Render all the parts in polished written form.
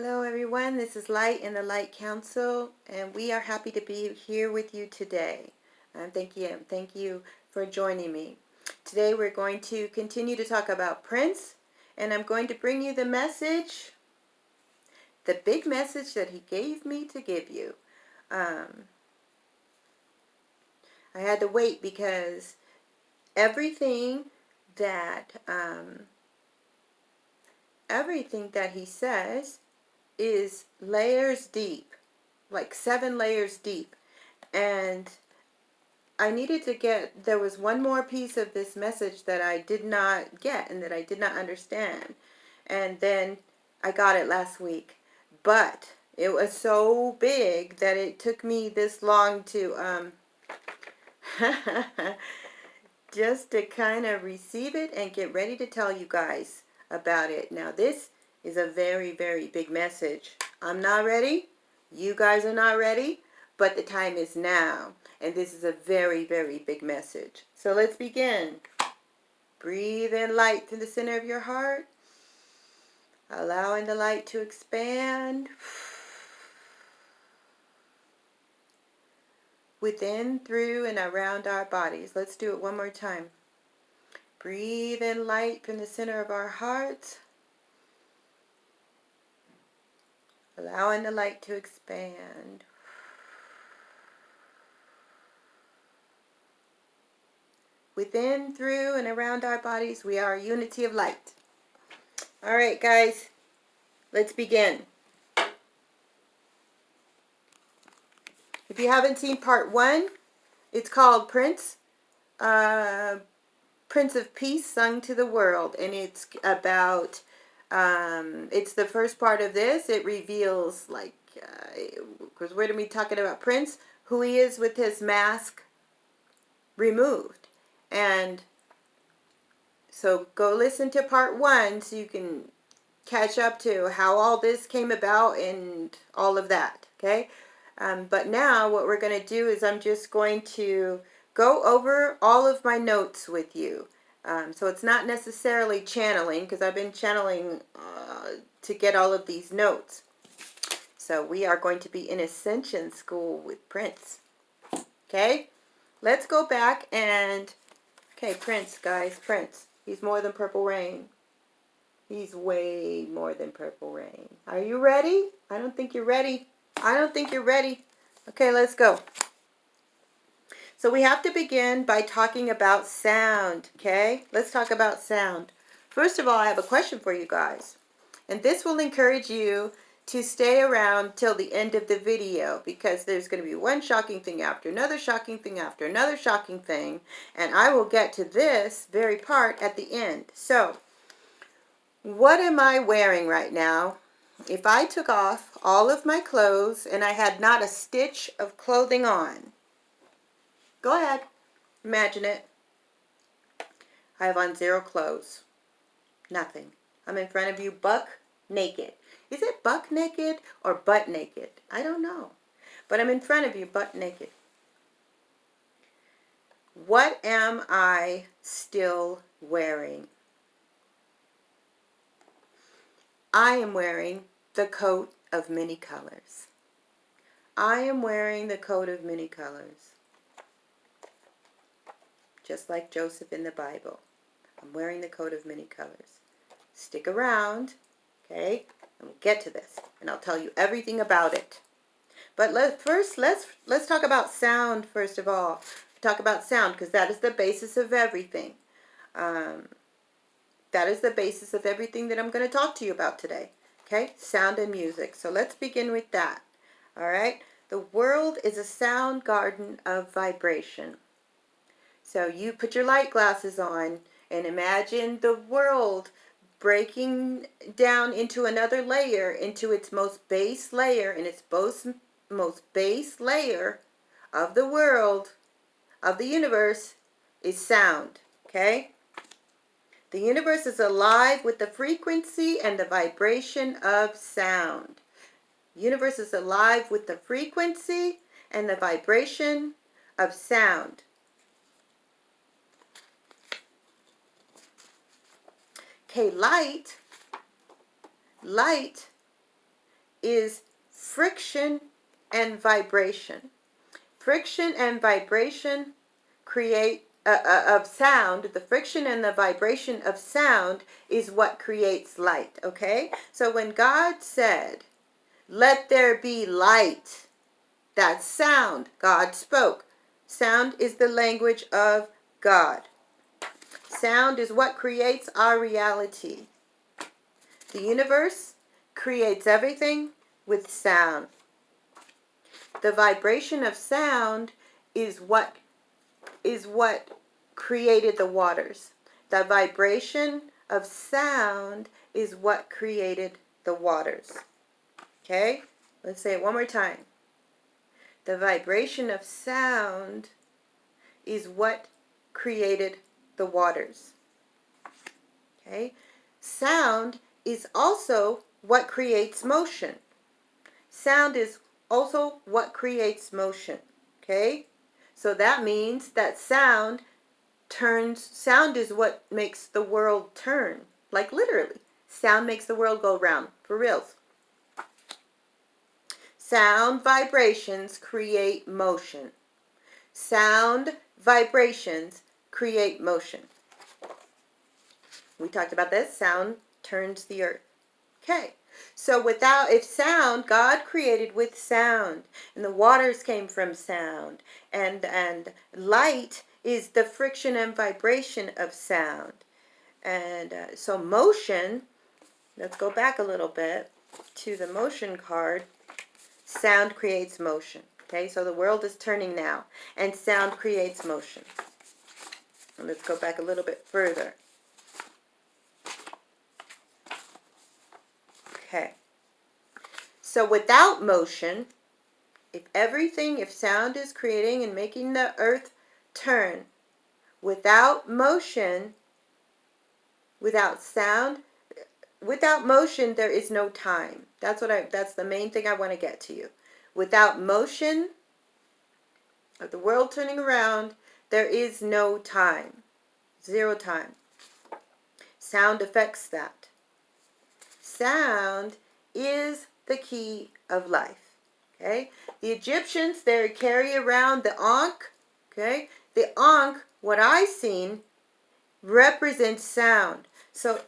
Hello everyone, this is Light in the Light Council, and we are happy to be here with you today. Thank you for joining me. Today we're going to continue to talk about Prince, and I'm going to bring you the message, the big message that he gave me to give you. I had to wait because everything that he says is layers deep, like 7 layers deep. And I needed to get, there was one more piece of this message that I did not get and that I did not understand. And then I got it last week. But it was so big that it took me this long to, just to kind of receive it and get ready to tell you guys about it. Now this is a very, very big message. I'm not ready. You guys are not ready. But the time is now. And this is a very, very big message. So let's begin. Breathe in light through the center of your heart. Allowing the light to expand. Within, through, and around our bodies. Let's do it one more time. Breathe in light from the center of our hearts. Allowing the light to expand. Within, through, and around our bodies, we are a unity of light. All right, guys, let's begin. If you haven't seen part 1, it's called Prince, Prince of Peace sung to the world, and it's about, it's the first part of this. It reveals, like, because we're going to be talking about Prince, who he is with his mask removed. And so go listen to part 1 so you can catch up to how all this came about and all of that, okay? But now what we're going to do is I'm just going to go over all of my notes with you. So it's not necessarily channeling, because I've been channeling to get all of these notes. So we are going to be in Ascension School with Prince. Okay? Let's go back and... Okay, Prince, guys. Prince. He's more than Purple Rain. He's way more than Purple Rain. Are you ready? I don't think you're ready. I don't think you're ready. Okay, let's go. So we have to begin by talking about sound, okay? Let's talk about sound. First of all, I have a question for you guys. And this will encourage you to stay around till the end of the video, because there's going to be one shocking thing after another shocking thing after another shocking thing. And I will get to this very part at the end. So, what am I wearing right now? If I took off all of my clothes and I had not a stitch of clothing on, go ahead, imagine it. I have on 0 clothes, nothing. I'm in front of you buck naked. Is it buck naked or butt naked? I don't know. But I'm in front of you butt naked. What am I still wearing? I am wearing the coat of many colors. I am wearing the coat of many colors. Just like Joseph in the Bible. I'm wearing the coat of many colors. Stick around, okay? And we'll get to this, and I'll tell you everything about it. But let's talk about sound first of all. Talk about sound, because that is the basis of everything. That is the basis of everything that I'm going to talk to you about today. Okay? Sound and music. So let's begin with that. All right? The world is a sound garden of vibration. So you put your light glasses on and imagine the world breaking down into another layer, into its most base layer, and its most base layer of the world, of the universe, is sound. Okay? The universe is alive with the frequency and the vibration of sound. The universe is alive with the frequency and the vibration of sound. Okay, light is friction and vibration. Friction and vibration create of sound. The friction and the vibration of sound is what creates light. Okay, so when God said, "Let there be light," that's sound. God spoke. Sound is the language of God. Sound is what creates our reality. The universe creates everything with sound. The vibration of sound is what created the waters. The vibration of sound is what created the waters. Okay? Let's say it one more time. The vibration of sound is what created the waters. Okay? Sound is also what creates motion. Sound is also what creates motion. Okay? So that means that sound is what makes the world turn. Like literally. Sound makes the world go round. For reals. Sound vibrations create motion. Sound vibrations create motion. We talked about this. Sound turns the earth. Okay. So if sound, God created with sound, and the waters came from sound, and light is the friction and vibration of sound. And so motion, let's go back a little bit to the motion card. Sound creates motion. Okay, so the world is turning now, and sound creates motion. And let's go back a little bit further. Okay. So without motion, if sound is creating and making the earth turn, without motion, without sound, without motion, there is no time. That's the main thing I want to get to you. Without motion of the world turning around, there is no time. Zero time. Sound affects that. Sound is the key of life. Okay? The Egyptians, they carry around the Ankh. Okay? The Ankh, what I seen, represents sound. So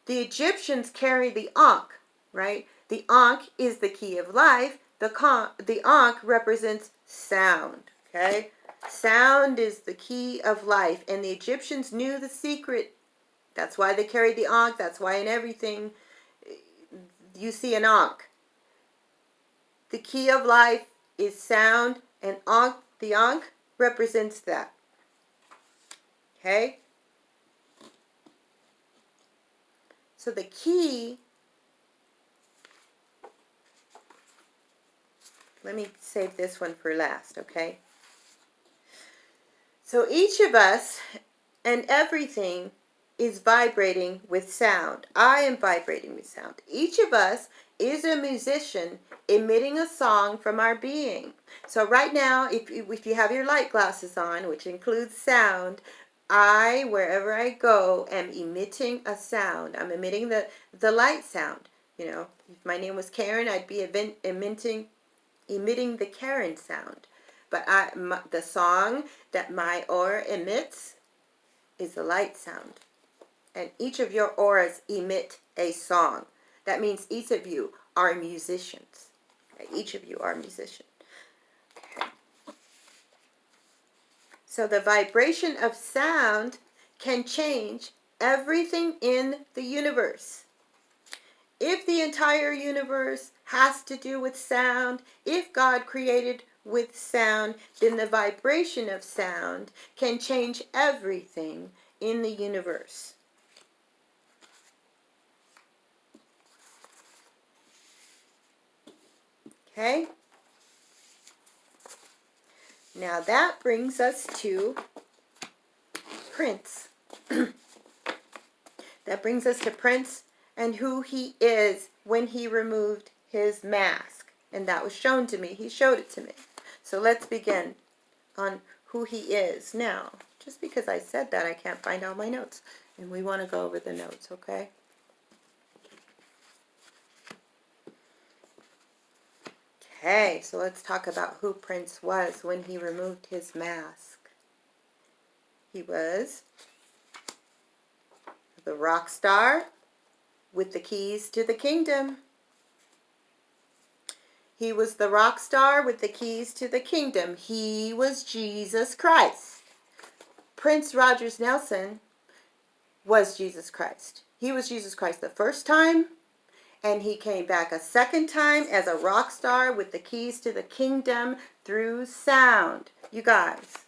the Egyptians carry the Ankh, right? The Ankh is the key of life. The Ankh represents sound. Okay? Sound is the key of life. And the Egyptians knew the secret. That's why they carried the Ankh. That's why in everything you see an Ankh. The key of life is sound, and the Ankh represents that. Okay? So the key, let me save this one for last, okay? So each of us and everything is vibrating with sound. I am vibrating with sound. Each of us is a musician emitting a song from our being. So right now, if you have your light glasses on, which includes sound, wherever I go, am emitting a sound. I'm emitting the light sound. You know, if my name was Karen, I'd be emitting the Karen sound. But the song that my aura emits is the light sound. And each of your auras emit a song. That means each of you are musicians. Okay? Each of you are a musician. Okay. So the vibration of sound can change everything in the universe. If the entire universe has to do with sound, if God created with sound, then the vibration of sound can change everything in the universe. Okay? Now that brings us to Prince. That brings us to Prince and who he is when he removed his mask. And that was shown to me. He showed it to me. So let's begin on who he is. Now, just because I said that, I can't find all my notes. And we want to go over the notes, okay? Okay, so let's talk about who Prince was when he removed his mask. He was the rock star with the keys to the kingdom. He was the rock star with the keys to the kingdom. He was Jesus Christ. Prince Rogers Nelson was Jesus Christ. He was Jesus Christ the first time, and he came back a second time as a rock star with the keys to the kingdom through sound. You guys.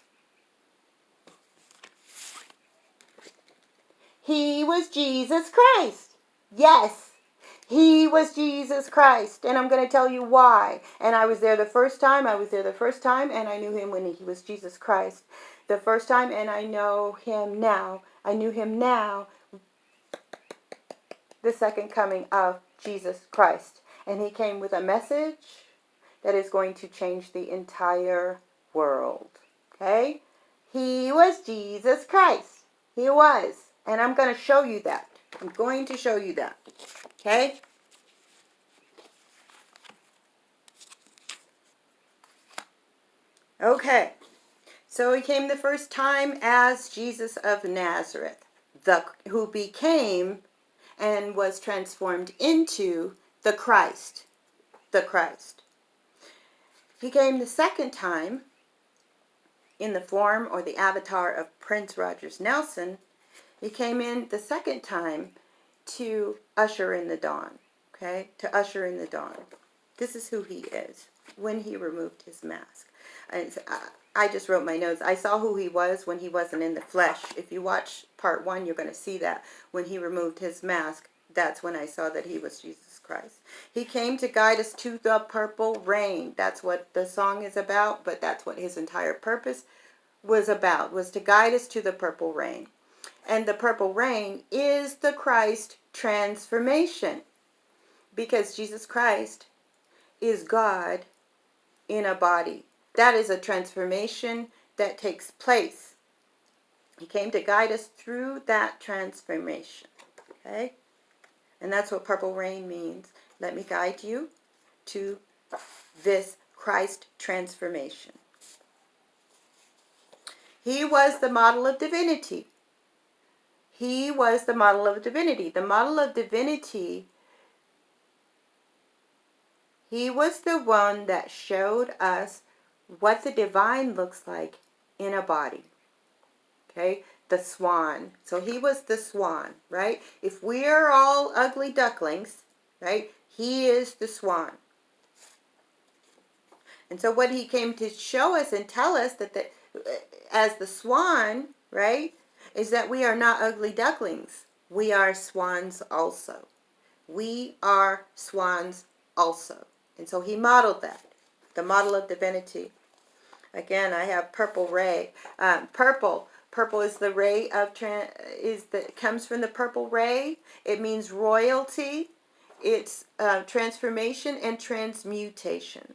He was Jesus Christ. Yes, he was Jesus Christ. And I'm going to tell you why. And I was there the first time. And I knew him when he was Jesus Christ the first time, and I know him now. I knew him now, the second coming of Jesus Christ. And he came with a message that is going to change the entire world. Okay? He was Jesus Christ. He was. And I'm going to show you that. I'm going to show you that. Okay? Okay. So he came the first time as Jesus of Nazareth, who became and was transformed into the Christ. The Christ. He came the second time in the form or the avatar of Prince Rogers Nelson. He came in the second time to usher in the dawn. Okay? To usher in the dawn. This is who he is when he removed his mask. I just wrote my notes. I saw who he was when he wasn't in the flesh. If you watch part 1, you're going to see that. When he removed his mask, that's when I saw that he was Jesus Christ. He came to guide us to the purple rain. That's what the song is about, but that's what his entire purpose was about, was to guide us to the purple rain. And the purple rain is the Christ transformation, because Jesus Christ is God in a body. That is a transformation that takes place. He came to guide us through that transformation. Okay? And that's what purple rain means. Let me guide you to this Christ transformation. He was the model of divinity. He was the model of divinity. The model of divinity, he was the one that showed us what the divine looks like in a body. Okay? The swan. So he was the swan, right? If we are all ugly ducklings, right? He is the swan. And so what he came to show us and tell us that as the swan, right, is that we are not ugly ducklings. We are swans also. We are swans also. And so he modeled that. The model of divinity. Again, I have purple ray. Purple is the ray of comes from the purple ray. It means royalty. It's transformation and transmutation.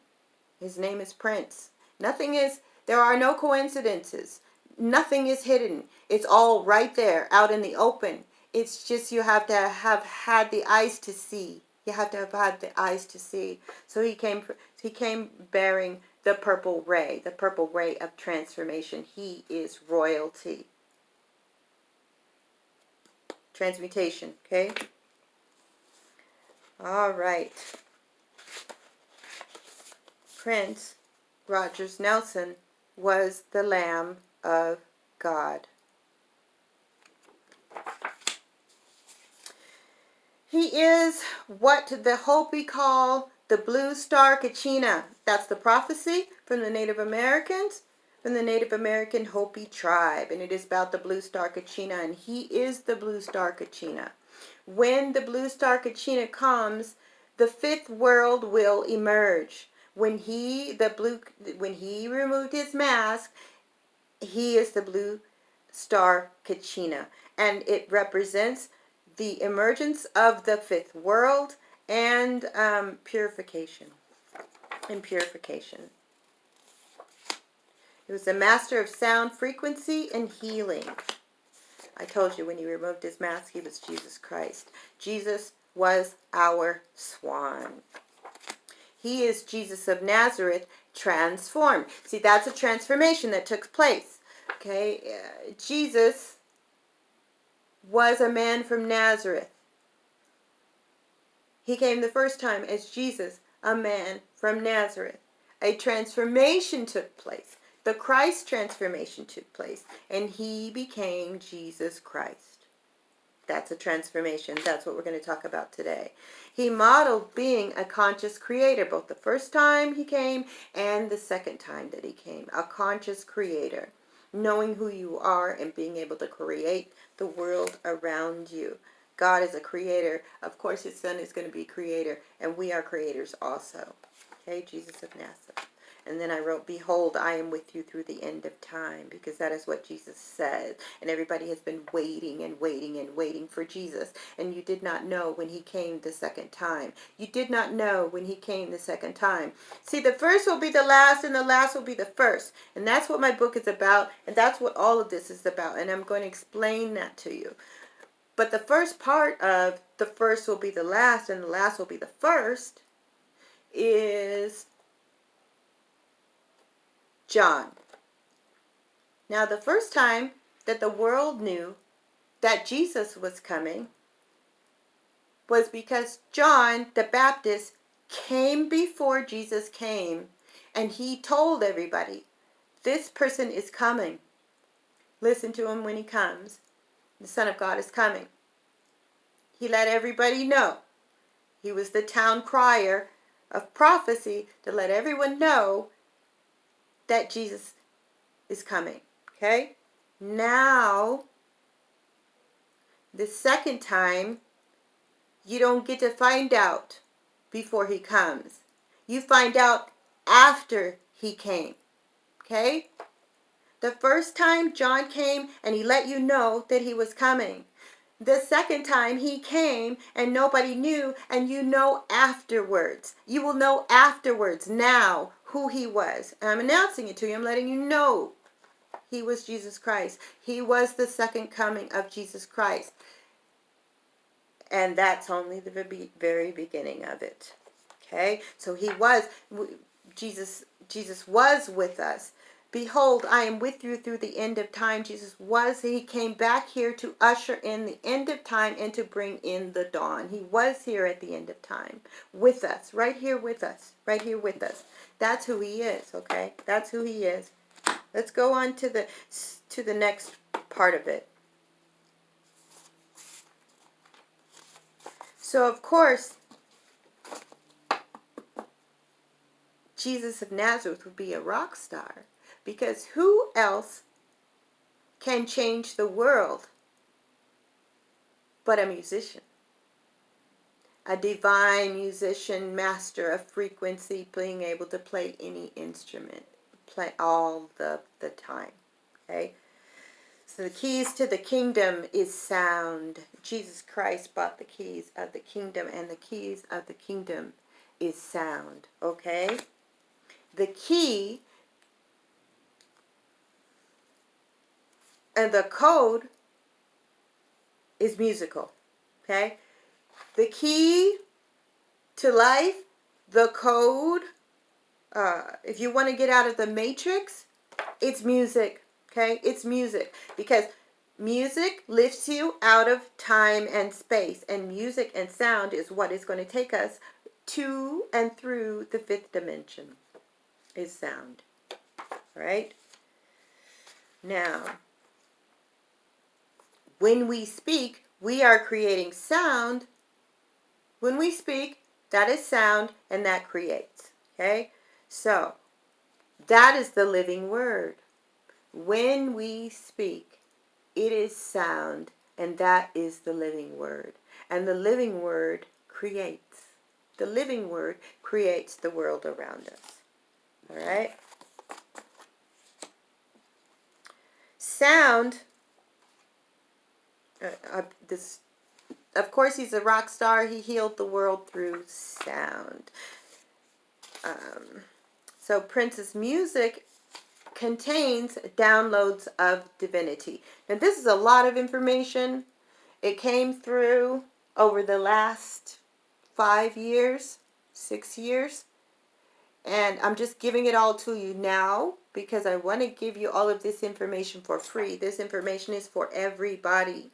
His name is Prince. There are no coincidences. Nothing is hidden. It's all right there, out in the open. It's just you have to have had the eyes to see. You have to have had the eyes to see. So he came bearing the purple ray of transformation. He is royalty. Transmutation, okay? All right. Prince Rogers Nelson was the Lamb of God. He is what the Hopi call the Blue Star Kachina. That's the prophecy from the Native Americans, from the Native American Hopi tribe. And it is about the Blue Star Kachina, and he is the Blue Star Kachina. When the Blue Star Kachina comes, the fifth world will emerge. When he removed his mask, he is the Blue Star Kachina, and it represents the emergence of the fifth world and purification. And purification. He was the master of sound frequency and healing. I told you when he removed his mask, he was Jesus Christ. Jesus was our swan. He is Jesus of Nazareth transformed. See, that's a transformation that took place. Okay, Jesus was a man from Nazareth. He came the first time as Jesus, a man from Nazareth. A transformation took place. The Christ transformation took place, and he became Jesus Christ. That's a transformation. That's what we're going to talk about today. He modeled being a conscious creator, both the first time he came and the second time that he came. A conscious creator, knowing who you are and being able to create the world around you. God is a creator. Of course, his son is going to be creator, and we are creators also. Okay, Jesus of Nazareth. And then I wrote, behold, I am with you through the end of time, because that is what Jesus said. And everybody has been waiting and waiting and waiting for Jesus. And you did not know when he came the second time. You did not know when he came the second time. See, the first will be the last, and the last will be the first. And that's what my book is about, and that's what all of this is about. And I'm going to explain that to you. But the first part of the first will be the last and the last will be the first is John. Now, the first time that the world knew that Jesus was coming was because John the Baptist came before Jesus came, and he told everybody, this person is coming. Listen to him when he comes. The Son of God is coming. He let everybody know. He was the town crier of prophecy to let everyone know that Jesus is coming. Okay? Now, the second time, you don't get to find out before he comes. You find out after he came. Okay? The first time John came and he let you know that he was coming. The second time he came and nobody knew, and you know afterwards. You will know afterwards now who he was. And I'm announcing it to you. I'm letting you know he was Jesus Christ. He was the second coming of Jesus Christ. And that's only the very beginning of it. Okay? So Jesus was with us. Behold, I am with you through the end of time. He came back here to usher in the end of time and to bring in the dawn. He was here at the end of time with us, right here with us, right here with us. That's who he is, okay? That's who he is. Let's go on to the next part of it. So, of course, Jesus of Nazareth would be a rock star. Because who else can change the world but a musician? A divine musician, master of frequency, being able to play any instrument, play all the time. Okay? So the keys to the kingdom is sound. Jesus Christ bought the keys of the kingdom, and the keys of the kingdom is sound. Okay? The key and the code is musical. Okay? The key to life, the code, if you want to get out of the matrix, it's music. Okay? It's music. Because music lifts you out of time and space. And music and sound is what is going to take us to and through the fifth dimension, is sound. Right? Now, when we speak, we are creating sound. When we speak, that is sound, and that creates. Okay? So, that is the living word. When we speak, it is sound, and that is the living word. And the living word creates. The living word creates the world around us. All right? Sound, of course, he's a rock star. He healed the world through sound. So Prince's music contains downloads of divinity. Now, this is a lot of information. It came through over the last 5 years, 6 years. And I'm just giving it all to you now because I want to give you all of this information for free. This information is for everybody.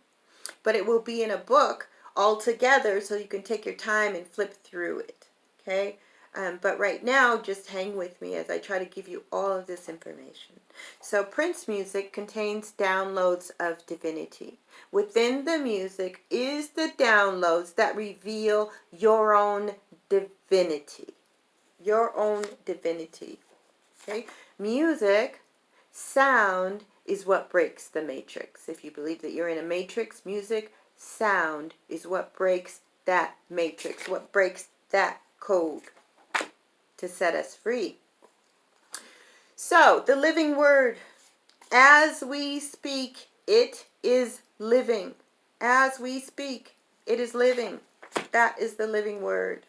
But it will be in a book all together so you can take your time and flip through it. Okay? But right now, just hang with me as I try to give you all of this information. So Prince music contains downloads of divinity. Within the music is the downloads that reveal your own divinity. Your own divinity. Okay? Music, sound is what breaks the matrix. If you believe that you're in a matrix, music, sound is what breaks that matrix, what breaks that code to set us free. So, the living word, as we speak, it is living. As we speak, it is living. That is the living word.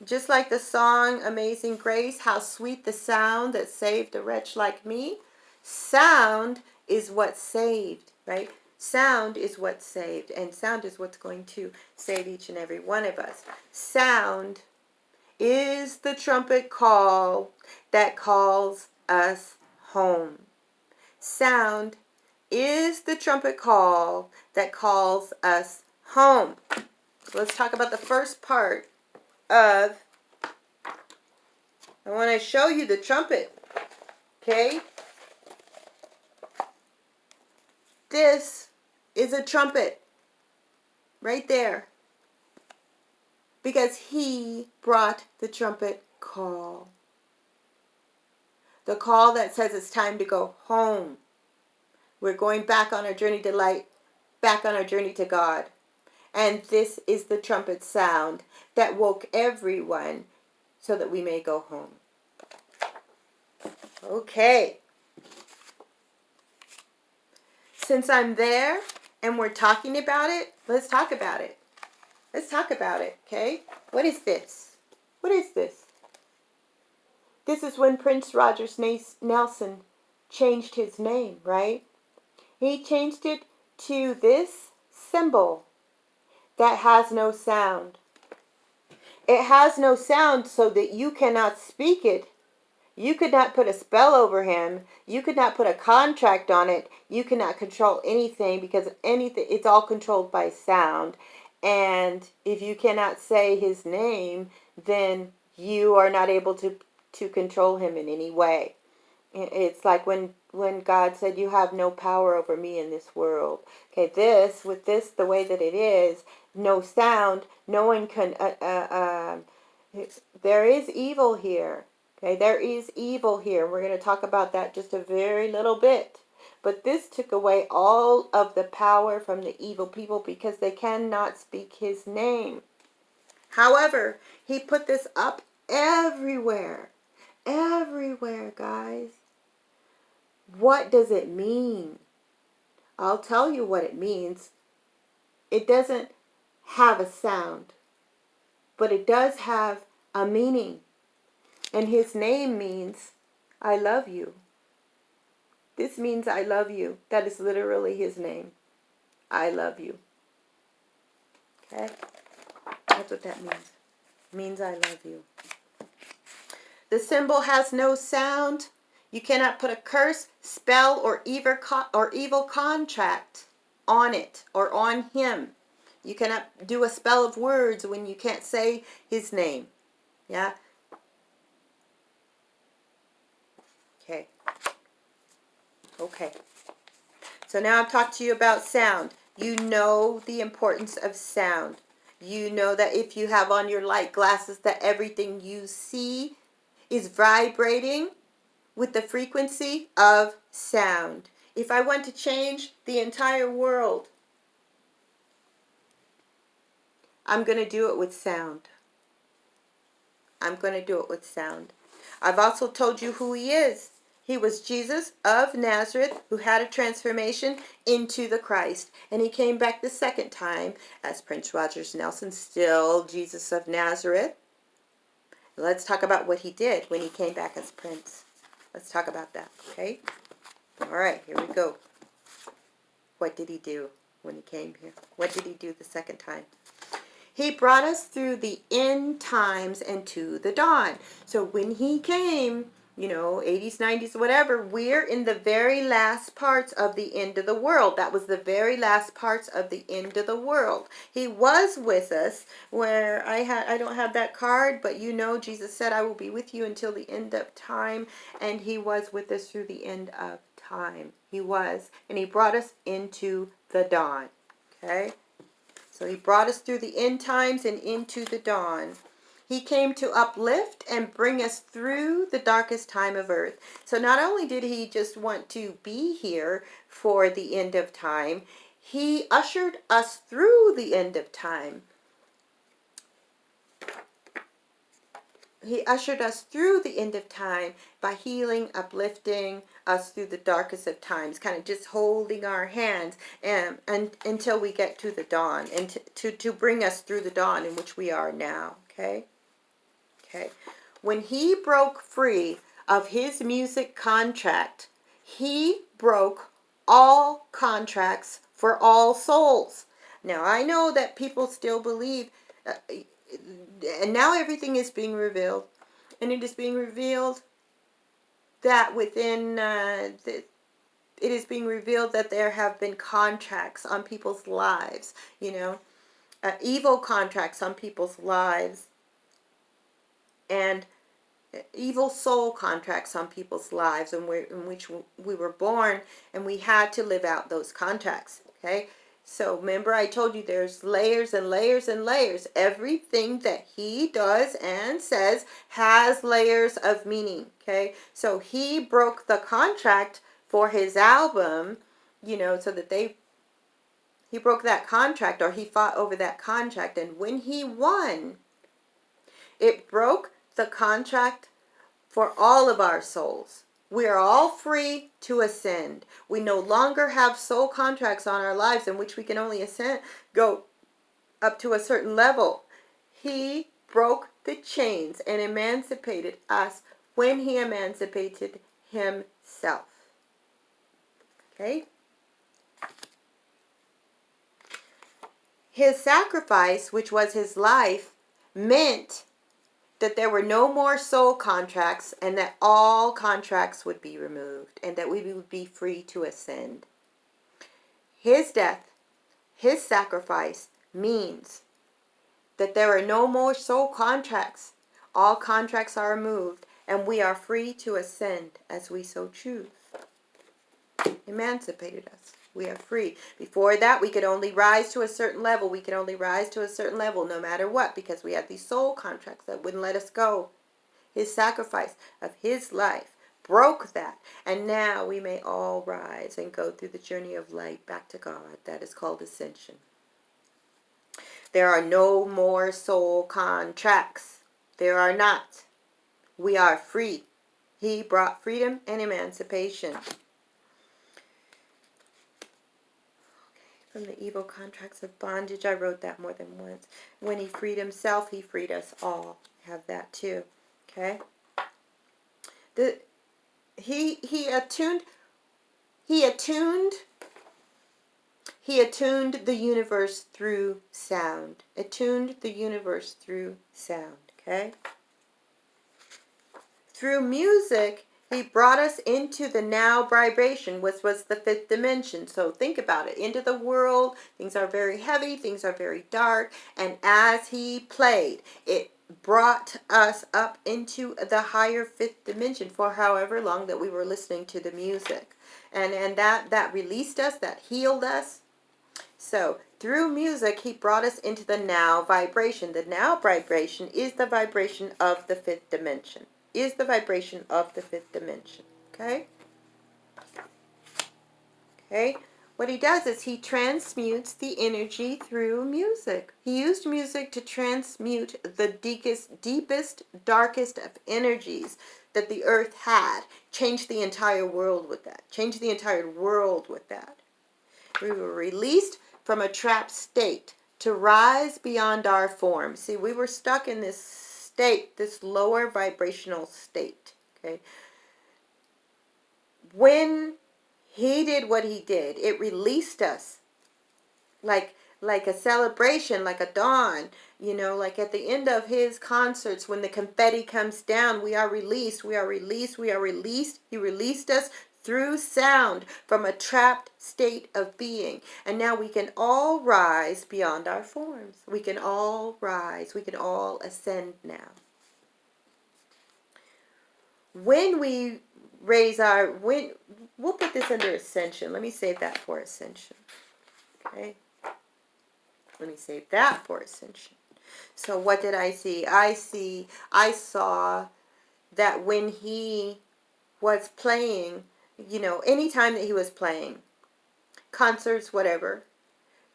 Just like the song Amazing Grace, how sweet the sound that saved a wretch like me. Sound is what saved, right? Sound is what saved, and sound is what's going to save each and every one of us. Sound is the trumpet call that calls us home. Sound is the trumpet call that calls us home. So let's talk about the first part of, I want to show you the trumpet, okay? This is a trumpet right there because he brought the trumpet call. The call that says it's time to go home. We're going back on our journey to light, back on our journey to God. And this is the trumpet sound that woke everyone so that we may go home. Okay. Since I'm there and we're talking about it, let's talk about it. Let's talk about it, okay? What is this? What is this? This is when Prince Rogers Nelson changed his name, right? He changed it to this symbol that has no sound. It has no sound so that you cannot speak it. You could not put a spell over him. You could not put a contract on it. You cannot control anything because anything, it's all controlled by sound. And if you cannot say his name, then you are not able to control him in any way. It's like when God said, you have no power over me in this world. Okay, with this, the way that it is, no sound, no one can, there is evil here. Okay, there is evil here. We're going to talk about that just a very little bit. But this took away all of the power from the evil people because they cannot speak his name. However, he put this up everywhere. Everywhere, guys. What does it mean? I'll tell you what it means. It doesn't have a sound, but it does have a meaning. And his name means, I love you. This means I love you. That is literally his name. I love you. Okay? That's what that means. It means I love you. The symbol has no sound. You cannot put a curse, spell, or evil contract on it or on him. You cannot do a spell of words when you can't say his name. Yeah? Okay. Okay. So now I'm talking to you about sound. You know the importance of sound. You know that if you have on your light glasses that everything you see is vibrating with the frequency of sound. If I want to change the entire world, I'm going to do it with sound. I'm going to do it with sound. I've also told you who he is. He was Jesus of Nazareth who had a transformation into the Christ. And he came back the second time as Prince Rogers Nelson, still Jesus of Nazareth. Let's talk about what he did when he came back as Prince. Let's talk about that, okay? All right, here we go. What did he do when he came here? What did he do the second time? He brought us through the end times and to the dawn. So when he came, 80s, 90s, whatever, we're in the very last parts of the end of the world. That was the very last parts of the end of the world. He was with us where I don't have that card, but Jesus said, I will be with you until the end of time. And he was with us through the end of time. He was. And he brought us into the dawn. Okay? So he brought us through the end times and into the dawn. He came to uplift and bring us through the darkest time of earth. So not only did he just want to be here for the end of time, he ushered us through the end of time. He ushered us through the end of time by healing, uplifting us through the darkest of times, kind of just holding our hands and until we get to the dawn, and to bring us through the dawn in which we are now. Okay? When he broke free of his music contract, he broke all contracts for all souls. Now, I know that people still believe... and now everything is being revealed, and it is being revealed that it is being revealed that there have been contracts on people's lives, evil contracts on people's lives, and evil soul contracts on people's lives, in which we were born, and we had to live out those contracts. Okay. So remember, I told you there's layers and layers and layers. Everything that he does and says has layers of meaning. Okay. So he broke the contract for his album, so that he broke that contract, or he fought over that contract. And when he won, it broke the contract for all of our souls. We are all free to ascend. We no longer have soul contracts on our lives in which we can only go up to a certain level. He broke the chains and emancipated us when he emancipated himself. Okay? His sacrifice, which was his life, meant that there were no more soul contracts, and that all contracts would be removed, and that we would be free to ascend. His death, his sacrifice, means that there are no more soul contracts. All contracts are removed, and we are free to ascend as we so choose. Emancipated us. We are free. Before that, we could only rise to a certain level. We could only rise to a certain level no matter what, because we had these soul contracts that wouldn't let us go. His sacrifice of his life broke that. And now we may all rise and go through the journey of light back to God. That is called ascension. There are no more soul contracts. There are not. We are free. He brought freedom and emancipation. From the evil contracts of bondage. I wrote that more than once. When he freed himself, he freed us all. Have that too. Okay? He attuned the universe through sound. Attuned the universe through sound. Okay? Through music, he brought us into the now vibration, which was the fifth dimension. So think about it. Into the world, things are very heavy, things are very dark. And as he played, it brought us up into the higher fifth dimension for however long that we were listening to the music. And that released us, that healed us. So through music, he brought us into the now vibration. The now vibration is the vibration of the fifth dimension. Is the vibration of the fifth dimension. Okay? Okay? What he does is he transmutes the energy through music. He used music to transmute the deepest, darkest of energies that the earth had. Changed the entire world with that. Changed the entire world with that. We were released from a trapped state to rise beyond our form. See, we were stuck in this state, this lower vibrational state. Okay? When he did what he did, it released us like like a celebration, like a dawn. You know, like at the end of his concerts, when the confetti comes down, we are released, we are released, we are released. He released us through sound from a trapped state of being. And now we can all rise beyond our forms. We can all rise. We can all ascend now. When we raise our, we'll put this under ascension. Let me save that for ascension. Okay. Let me save that for ascension. So what did I see? I saw that when he was playing, you know, anytime that he was playing, concerts, whatever,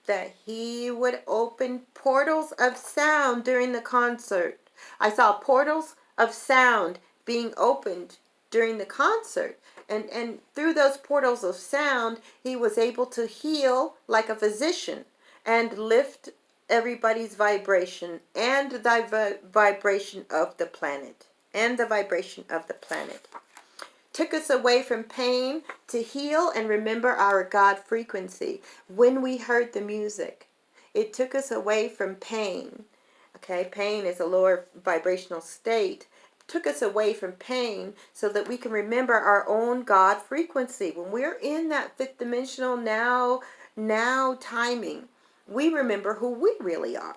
that he would open portals of sound during the concert. I saw portals of sound being opened during the concert. And through those portals of sound, he was able to heal like a physician and lift everybody's vibration and the vibration of the planet. And the vibration of the planet. Took us away from pain to heal and remember our God frequency. When we heard the music, it took us away from pain. Okay, pain is a lower vibrational state. Took us away from pain so that we can remember our own God frequency. When we're in that fifth dimensional now timing, we remember who we really are.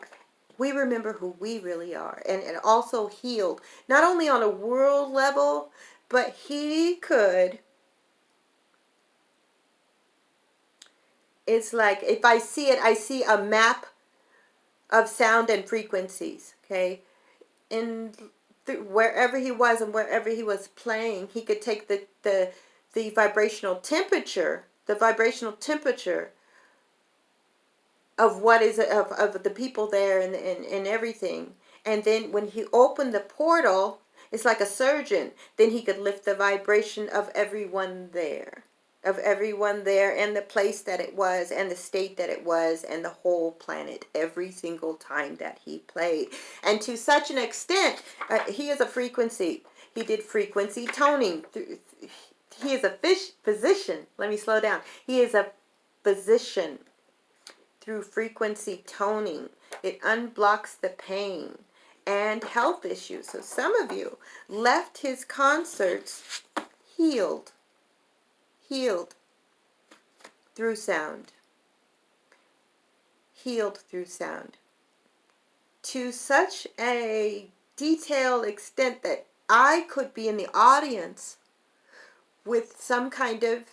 We remember who we really are. And it also healed, not only on a world level, but he could, it's like, if I see it, I see a map of sound and frequencies, okay? And wherever he was and wherever he was playing, he could take the vibrational temperature, of what is, of the people there and everything. And then when he opened the portal, it's like a surgeon. Then he could lift the vibration of everyone there. Of everyone there and the place that it was and the state that it was and the whole planet every single time that he played. And to such an extent, he is a frequency. He did frequency toning. He is a physician. Let me slow down. He is a physician. Through frequency toning, it unblocks the pain and health issues. So some of you left his concerts healed through sound. Healed through sound. To such a detailed extent that I could be in the audience with some kind of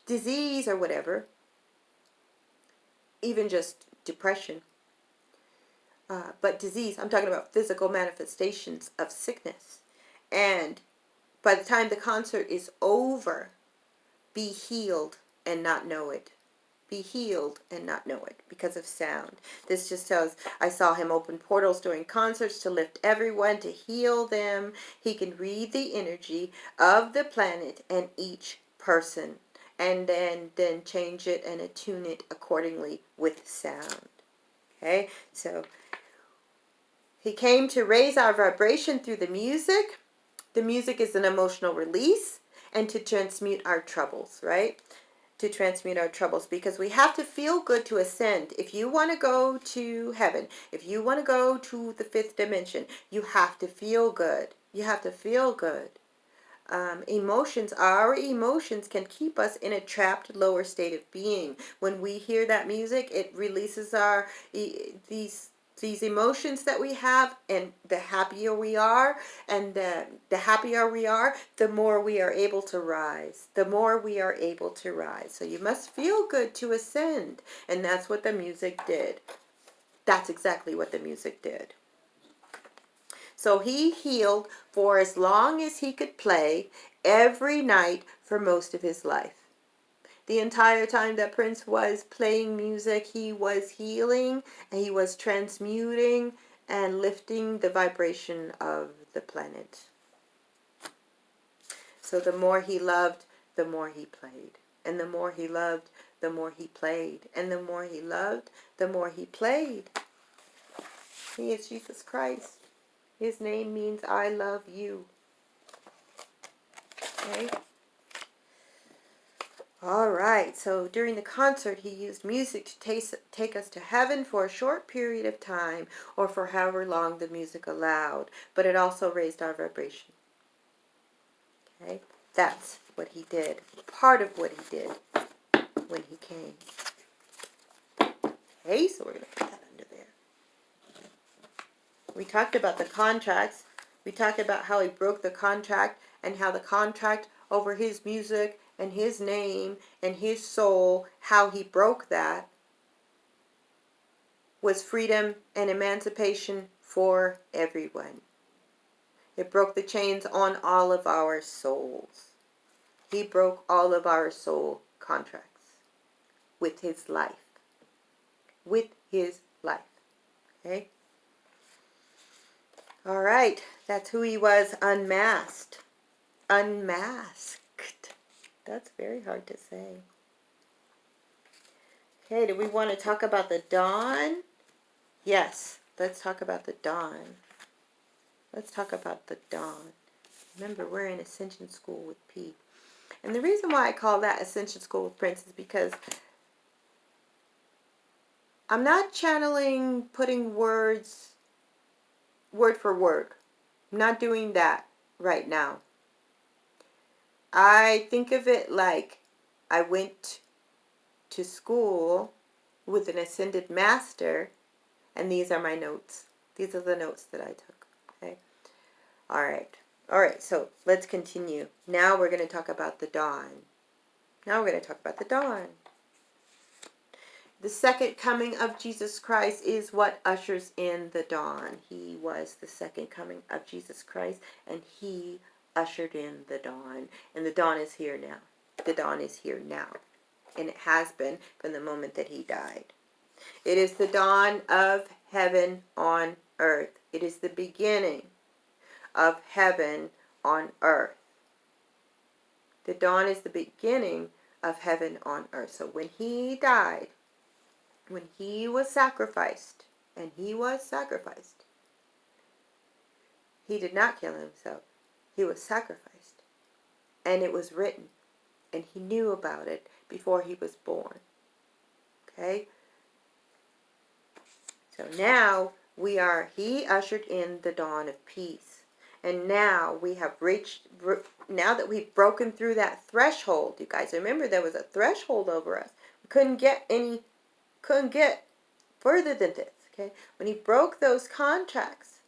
disease or whatever, even just depression. But disease, I'm talking about physical manifestations of sickness. And by the time the concert is over, be healed and not know it. Be healed and not know it because of sound. This just tells, I saw him open portals during concerts to lift everyone, to heal them. He can read the energy of the planet and each person. And then change it and attune it accordingly with sound. Okay, so he came to raise our vibration through the music. The music is an emotional release and to transmute our troubles, right? To transmute our troubles, because we have to feel good to ascend. If you want to go to heaven, if you want to go to the fifth dimension, you have to feel good. You have to feel good. Our emotions can keep us in a trapped lower state of being. When we hear that music, it releases these emotions that we have, and the happier we are, and the happier we are, the more we are able to rise. The more we are able to rise. So you must feel good to ascend, and that's what the music did. That's exactly what the music did. So he healed for as long as he could play every night for most of his life. The entire time that Prince was playing music, he was healing and he was transmuting and lifting the vibration of the planet. So the more he loved, the more he played. And the more he loved, the more he played. And the more he loved, the more he played. He is Jesus Christ. His name means I love you. Okay? All right, so during the concert, he used music to take us to heaven for a short period of time, or for however long the music allowed, but it also raised our vibration. Okay, that's what he did, part of what he did when he came. Okay, so we're going to put that under there. We talked about the contracts. We talked about how he broke the contract, and how the contract over his music and his name and his soul, how he broke that, was freedom and emancipation for everyone. It broke the chains on all of our souls. He broke all of our soul contracts with his life. With his life. Okay? All right. That's who he was unmasked. Unmasked. That's very hard to say. Okay, do we want to talk about the dawn? Yes, let's talk about the dawn. Let's talk about the dawn. Remember, we're in Ascension School with P. And the reason why I call that Ascension School with Prince is because I'm not channeling, putting words word for word. I'm not doing that right now. I think of it like I went to school with an ascended master, and these are my notes. These are the notes that I took. Okay. All right, so let's continue. Now we're going to talk about the dawn. The second coming of Jesus Christ is what ushers in the dawn. He was the second coming of Jesus Christ, and he ushered in the dawn. And the dawn is here now. The dawn is here now. And it has been from the moment that he died. It is the dawn of heaven on earth. It is the beginning of heaven on earth. The dawn is the beginning of heaven on earth. So when he died, when he was sacrificed, and he was sacrificed, he did not kill himself. He was sacrificed. And it was written. And he knew about it before he was born. Okay? So now he ushered in the dawn of peace. And now we have now that we've broken through that threshold, you guys, remember there was a threshold over us. We couldn't get further than this, okay? When he broke those contracts,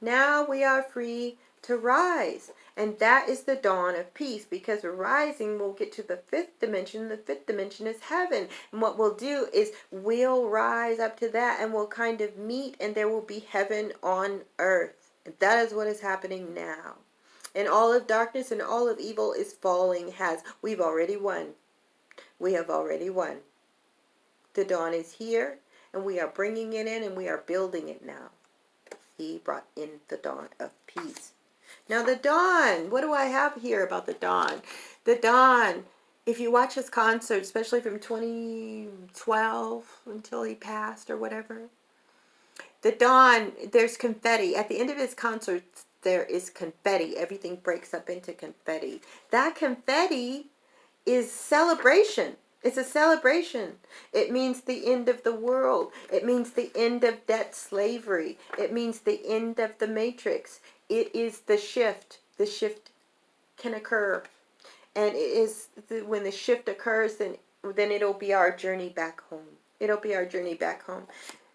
now we are free to rise. And that is the dawn of peace, because rising will get to the fifth dimension. The fifth dimension is heaven. And what we'll do is we'll rise up to that, and we'll kind of meet, and there will be heaven on earth. And that is what is happening now. And all of darkness and all of evil is falling. We've already won. We have already won. The dawn is here, and we are bringing it in, and we are building it now. He brought in the dawn of peace. Now the dawn, what do I have here about the dawn? The dawn, if you watch his concert, especially from 2012 until he passed or whatever, the dawn, there's confetti. At the end of his concerts, there is confetti. Everything breaks up into confetti. That confetti is celebration. It's a celebration. It means the end of the world. It means the end of debt slavery. It means the end of the matrix. It is the shift. The shift can occur. And it is when the shift occurs, then it'll be our journey back home. It'll be our journey back home.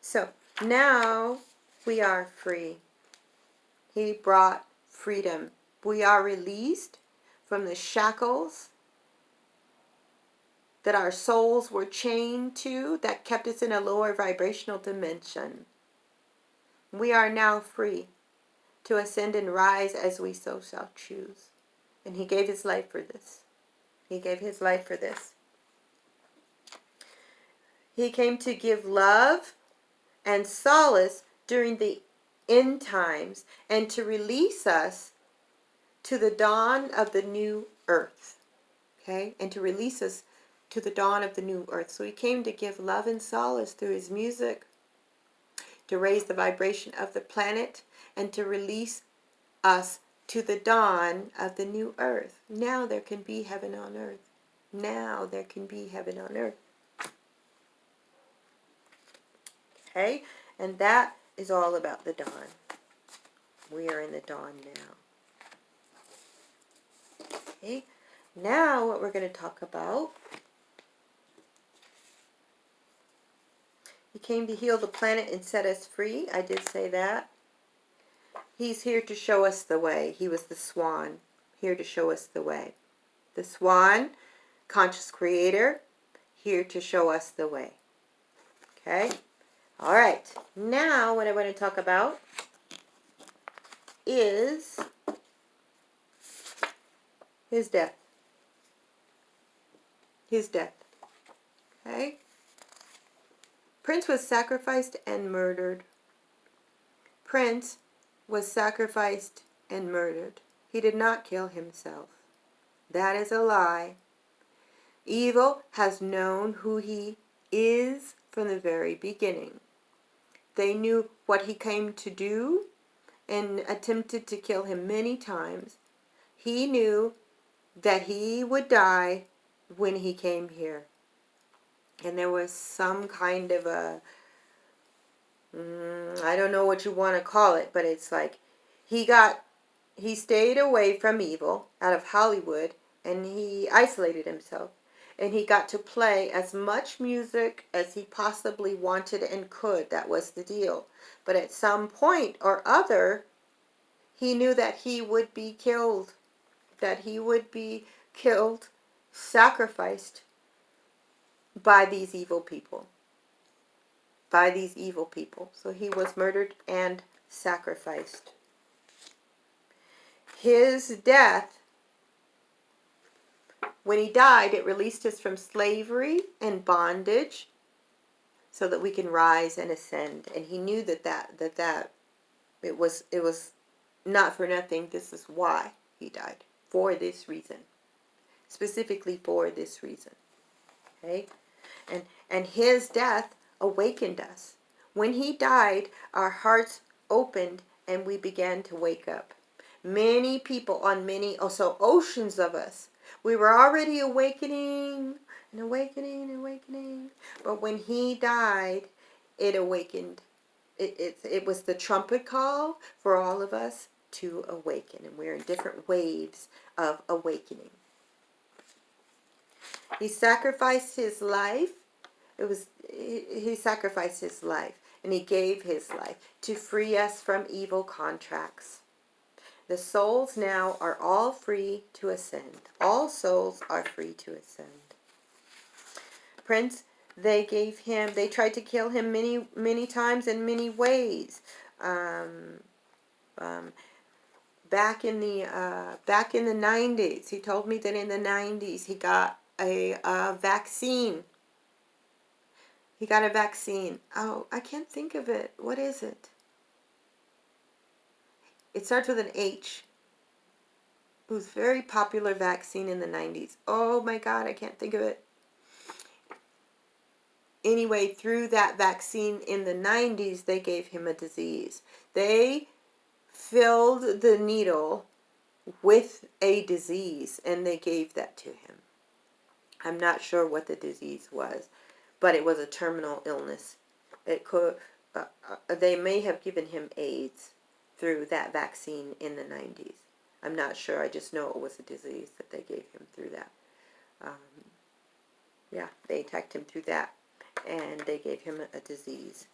So now we are free. He brought freedom. We are released from the shackles that our souls were chained to, that kept us in a lower vibrational dimension. We are now free to ascend and rise as we so shall choose. And he gave his life for this. He gave his life for this. He came to give love and solace during the end times, and to release us to the dawn of the new earth. Okay? And to release us to the dawn of the new earth. So he came to give love and solace through his music, to raise the vibration of the planet, and to release us to the dawn of the new earth. Now there can be heaven on earth. Now there can be heaven on earth. Okay? And that is all about the dawn. We are in the dawn now. Okay? Now what we're going to talk about. He came to heal the planet and set us free. I did say that. He's here to show us the way. He was the swan, here to show us the way. The swan, conscious creator, here to show us the way. Okay? All right. Now what I want to talk about is his death. His death. Okay? Prince was sacrificed and murdered. Prince was sacrificed and murdered. He did not kill himself. That is a lie. Evil has known who he is from the very beginning. They knew what he came to do and attempted to kill him many times. He knew that he would die when he came here. And there was some kind of a, I don't know what you want to call it, but it's like he stayed away from evil out of Hollywood, and he isolated himself. And he got to play as much music as he possibly wanted and could. That was the deal. But at some point or other, he knew that he would be killed. That he would be killed, sacrificed by these evil people. By these evil people. So he was murdered and sacrificed. His death, when he died, it released us from slavery and bondage so that we can rise and ascend. And he knew that it was not for nothing. This is why he died. For this reason. Specifically for this reason. Okay? And his death awakened us. When he died, our hearts opened and we began to wake up. Many people also oceans of us, we were already awakening and awakening and awakening. But when he died, it awakened. It was the trumpet call for all of us to awaken. And we're in different waves of awakening. He sacrificed his life. He sacrificed his life. And he gave his life to free us from evil contracts. The souls now are all free to ascend. All souls are free to ascend. Prince, they tried to kill him many, many times in many ways. Back in the 90s, he told me that in the 90s he got a vaccine. He got a vaccine. Oh, I can't think of it. What is it? It starts with an H. It was a very popular vaccine in the 90s. Oh my God, I can't think of it. Anyway, through that vaccine in the 90s, they gave him a disease. They filled the needle with a disease, and they gave that to him. I'm not sure what the disease was, but it was a terminal illness. It could. They may have given him AIDS through that vaccine in the 90s. I'm not sure. I just know it was a disease that they gave him through that. Yeah, they attacked him through that, and they gave him a disease.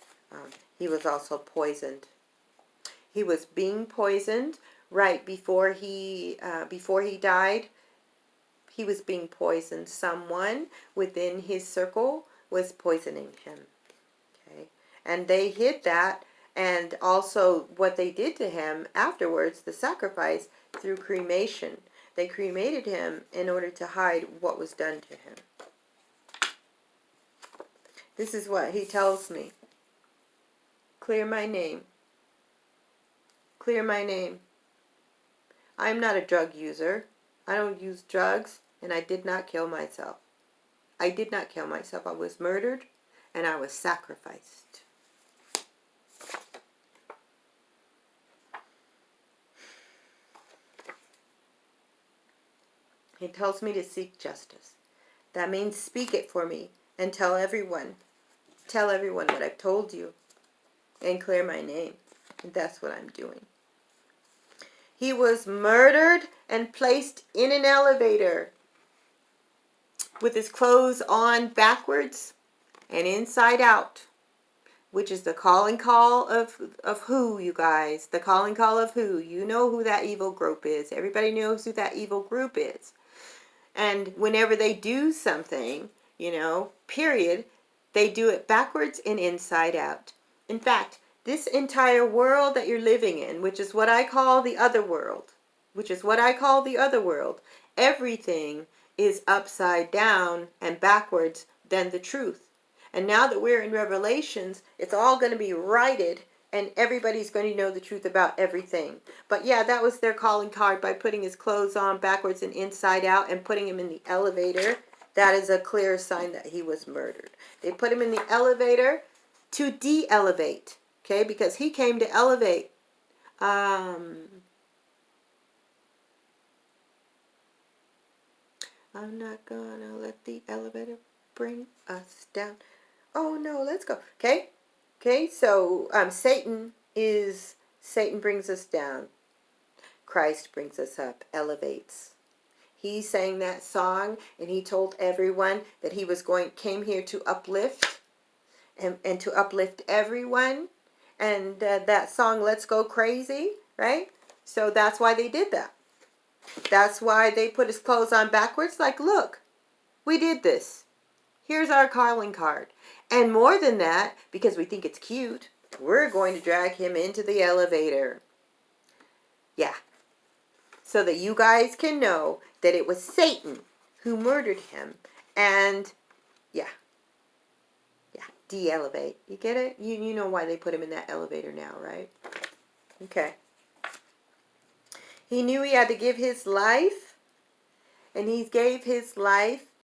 He was also poisoned. He was being poisoned right before he died. He was being poisoned. Someone within his circle was poisoning him. Okay, and they hid that. And also what they did to him afterwards, the sacrifice, through cremation. They cremated him in order to hide what was done to him. This is what he tells me. Clear my name. Clear my name. I'm not a drug user. I don't use drugs, and I did not kill myself. I did not kill myself. I was murdered, and I was sacrificed. He tells me to seek justice. That means speak it for me and tell everyone. Tell everyone what I've told you and clear my name. And that's what I'm doing. He was murdered and placed in an elevator with his clothes on backwards and inside out, which is the calling call of who, you guys? The calling call of who? You know who that evil group is. Everybody knows who that evil group is. And whenever they do something, period, they do it backwards and inside out. In fact, this entire world that you're living in, which is what I call the other world, everything is upside down and backwards than the truth. And now that we're in Revelations, it's all going to be righted and everybody's going to know the truth about everything. But yeah, that was their calling card by putting his clothes on backwards and inside out and putting him in the elevator. That is a clear sign that he was murdered. They put him in the elevator to de-elevate, okay? Because he came to elevate. I'm not gonna let the elevator bring us down. Oh no, let's go. Okay, so Satan brings us down. Christ brings us up, elevates. He sang that song and he told everyone that he came here to uplift and to uplift everyone. And that song, Let's Go Crazy, right? So that's why they did that. That's why they put his clothes on backwards. Like, look, we did this. Here's our calling card. And more than that, because we think it's cute, we're going to drag him into the elevator. Yeah. So that you guys can know that it was Satan who murdered him. And, yeah, de-elevate. You get it? You know why they put him in that elevator now, right? Okay. He knew he had to give his life, and he gave his life